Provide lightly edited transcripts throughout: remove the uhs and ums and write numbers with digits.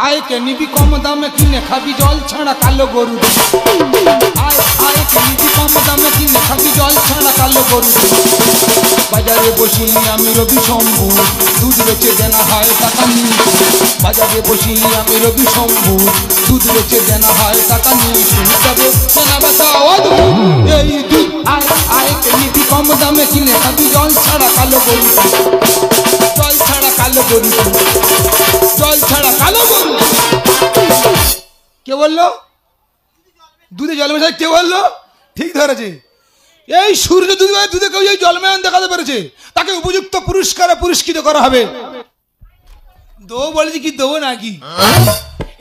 আয় কে নিবি কম দামে কিনে খাবি জল ছাড়া কালো গরু। আয় কে নিবি কম দামে কিনে খাবি জল ছাড়া কালো গরু। বাজারে বসিনি আমি রবি শম্ভু, দুধ বেচে দেনা হয় টাকা নিয়ে। বাজারে বসিনি আমি রবি শম্ভু, দুধ বেচে দেনা হয় টাকা নিয়ে। তবে কেনা বেচা এই দুধ। আয় কে নিবি কম দামে কিনে খাবি জল ছাড়া কালো গরু। জল ছাড়া কালো গরু, জল ছাড়া কালো গরু। কে বললো দুধে জল মেশাই? কে বললো? ঠিক ধরেছে। এই সূর্য দুধে কেউ এই জল মেশান দেখাতে পেরেছে, তাকে উপযুক্ত পুরস্কারে পুরস্কৃত করা হবে। দেবো বলেছি কি দেবো নাকি?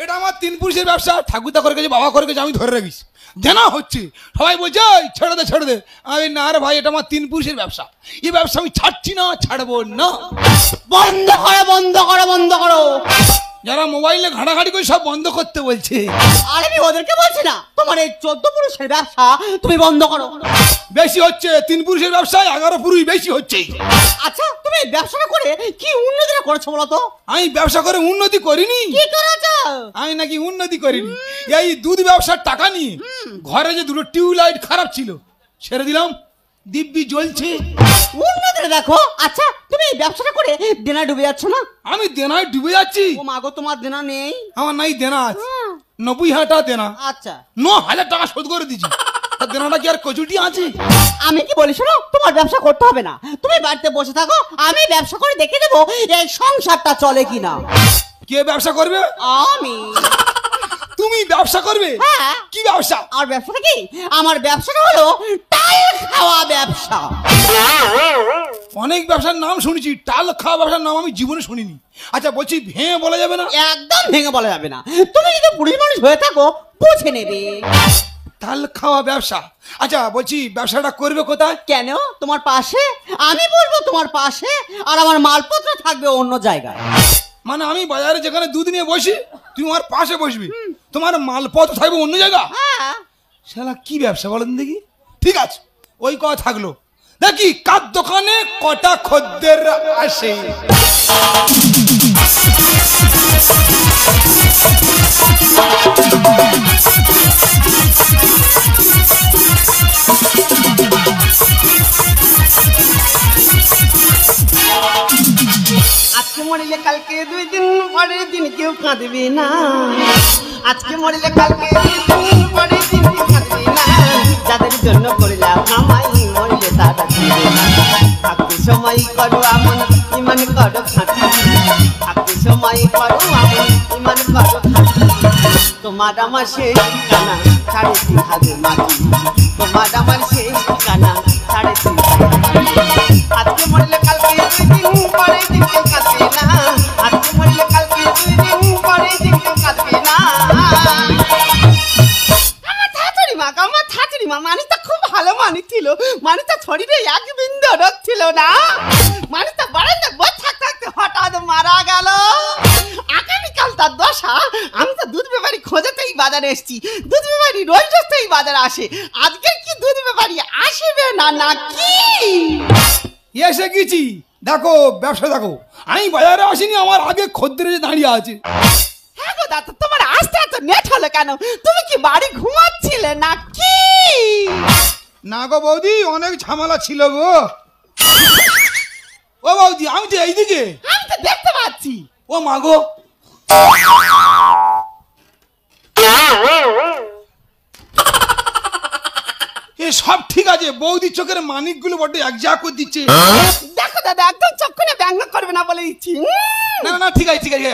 এটা আমার 3 পুরুষের ব্যবসা। ঠাকুরদা করে গেছে, বাবা করে গেছে, আমি ধরে রাখিস। দেনা হচ্ছে, সবাই বলছে ছেড়ে দে ছেড়ে দে। আমি না রে ভাই, এটা আমার 3 পুরুষের ব্যবসা। এই ব্যবসা আমি ছাড়ছি না, ছাড়বো না। বন্ধ করো বন্ধ করো বন্ধ করো। যারা মোবাইলে ঘাটাঘাটি করে সব বন্ধ করতে বলছে। আরে আমি ওদেরকে বলছি না, তোমার এই 14 পুরুষের ব্যবসা তুমি বন্ধ করো। বেশি হচ্ছে 3 পুরুষের ব্যবসায় 11 পুরুষ বেশি হচ্ছে। আচ্ছা তুমি ব্যবসাটা করে কি উন্নতিটা করেছো বলো তো? আমি ব্যবসা করে উন্নতি করিনি। কি করেছো? আমি নাকি উন্নতি করিনি? এই দুধ ব্যবসার টাকা নিয়ে ঘরে যে 2টো টিউবলাইট খারাপ ছিল ছেড়ে দিলাম, দিব্যি জ্বলছে। উন্নতিটা দেখো। আচ্ছা তুমি এই ব্যবসাটা করে দেনা ডুবে যাচ্ছ না? আমি দেনায় ডুবে যাচ্ছি? ও মাগো তোমার দেনা নেই? আমার নাই দেনা আছে 90,000 টাকা দেনা। আচ্ছা 9,000 টাকা শোধ করে দিচ্ছি। তার দেনাটা কি আর কচুটি আছে? আমি কি বলি শোনো, তোমার ব্যবসা করতে হবে না, তুমি বাড়িতে বসে থাকো, আমি ব্যবসা করে দেখে দেবো এই সংসারটা চলে কিনা। কে ব্যবসা করবে? আমি। তুমি ব্যবসা করবে? হ্যাঁ। কি ব্যবসা? আর ব্যবসাটা কি? আমার ব্যবসাটা হলো টাল খাওয়া ব্যবসা। অনেক ব্যবসার নাম শুনেছি, টাল খাওয়া ব্যবসার নাম আমি জীবনে শুনিনি। আচ্ছা বলছি ভেঙে বলা যাবে না? একদম ভেঙে বলা যাবে না, তুমি যদি পুরুষ মানুষ হয়ে থাকো বুঝে নেবে। টাল খাওয়া ব্যবসা। আচ্ছা বলছি ব্যবসাটা করবে কোথায়? কেন? তোমার পাশে। আমি বলবো তোমার পাশে, আর আমার মালপত্র থাকবে অন্য জায়গায়। মানে আমি বাজারে যেখানে দুধ নিয়ে বসি তুমি আমার পাশে বসবি, তোমার মালপত্র থাকবে অন্য জায়গা? হ্যাঁ। শালা কি ব্যবসা বলেন দেখি। ঠিক আছে, ওই কথা থাকলো। দেখি কার দোকানে কটা খদ্দের আসে। আজকে মরিলে কালকে 2 দিন, পরের দিন কেউ কাঁদবে না। আজকে মরিলে কালকে 2 দিন, পরের দিন কেউ কাঁদবে না। যাদের জন্য করলাম আমায়, মরিলে তারা দিবে না। থাকতে সময় করো আমন, ইমান করো খাঁটি। থাকতে সময় করো আমন, ইমান করো খাঁটি। তোমার আমার সেই ঠিকানা 3.5 হাত মাটি। তোমার আমার সেই ঠিকানা 3.5 হাত মাটি। আজকে মরিলে কালকে 2 দিন, পরের দিন কেউ কাঁদবে না। আজকে মরিলে কালকে 2 দিন, পরের দিন কেউ কাঁদবে না। আমার শাশুড়ি মা মানুষটা খুব ভালো মানুষ ছিল। মানুষটা শরীরে 1 বিন্দু রোগ ছিল না। মানুষটা বারান্দা বসে থাকতে থাকতে হঠাৎ মারা গেল। আগামীকাল তার দশা। আমি তো দুধ ব্যাপারী খোঁজাতেই বাজারে এসেছি। দুধ ব্যাপারী রোজ রোজ তো এই বাজারে আসে, আজকে কি দুধ ব্যাপারী আসবে না নাকি? এসে গেছি, দেখো ব্যবসা দেখো। আমি বাজারে আসিনি, আমার আগে খদ্দের দাঁড়িয়ে আছে। হ্যাঁ গো দাদা, তোমার আসতে এত নেট হলো কেন? তুমি কি বাড়ি ঘুমাচ্ছিলে নাকি? না গো বৌদি, অনেক ঝামেলা ছিল গো। ও বৌদি আমি তো এইদিকে। আমি তো দেখতে পাচ্ছি। ও মা গো, এ সব ঠিক আছে, বৌদির চোখের মানিকগুলো বড্ড একজাক করে দিচ্ছে। দেখো দাদা, একদম চক্ষুনে ব্যঙ্গ করবে না বলে দিচ্ছি। না না ঠিক আছে ঠিক আছে।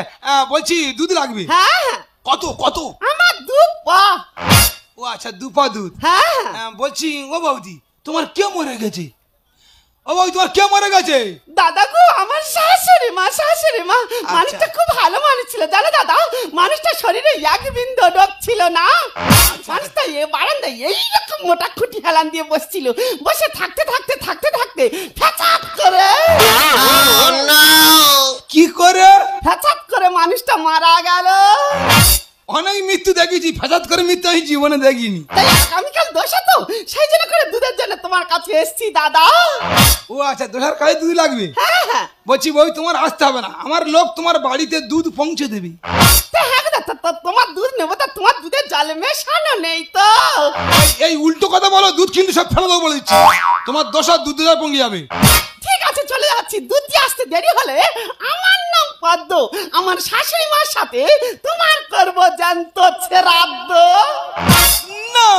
বলছি দুধ লাগবে? হ্যাঁ। কত কত? আমার 2 পা। ও আচ্ছা 2 পা দুধ। হ্যাঁ। বলছি ও বৌদি তোমার কে মরে গেছে? ও বৌদি তোমার কে মরে গেছে? দাদা গো, আমার শাশুড়ি মা। শাশুড়ি মা মানুষটা খুব ভালো মানুষ ছিল জানো দাদা। মানুষটা শরীরে 1 বিন্দু রোগ ছিল না। মানুষটা এ বারান্দায় এইরকম মোটা খুঁটি হেলান দিয়ে বসছিল। বসে থাকতে থাকতে থাকতে থাকতে ফ্যাচাত করে। কি করে? ফ্যাচাত করে মানুষটা মারা গেল। অনেক মৃত্যু দেখেছি, ফেসাদ করে মৃত্যু আমি জীবনে দেখিনি। তাই আগামীকাল দোষা তো, সেই জন্য করে দুধের জন্য তোমার কাছে এসেছি দাদা। ও আচ্ছা, দোষার কাছে দুধ লাগবে? হ্যাঁ হ্যাঁ। বলছি বই তোমার আসতে হবে না, আমার লোক তোমার বাড়িতে দুধ পৌঁছে দেবে। হ্যাঁ জল মেশানো নেই তো? এই উল্টো কথা বলো, দুধ কিন্তু সব ফেলে দেবো বলে দিচ্ছি। তোমার দোষা দুধ দুধ পঙ্গি যাবে। ঠিক আছে চলে যাচ্ছি, দুধ দিয়ে আসতে দেরি হলে আমার নাম পদ্ম, আমার শাশুড়ি মার সাথে তোমার করবো জানতো শ্রাদ্ধ। না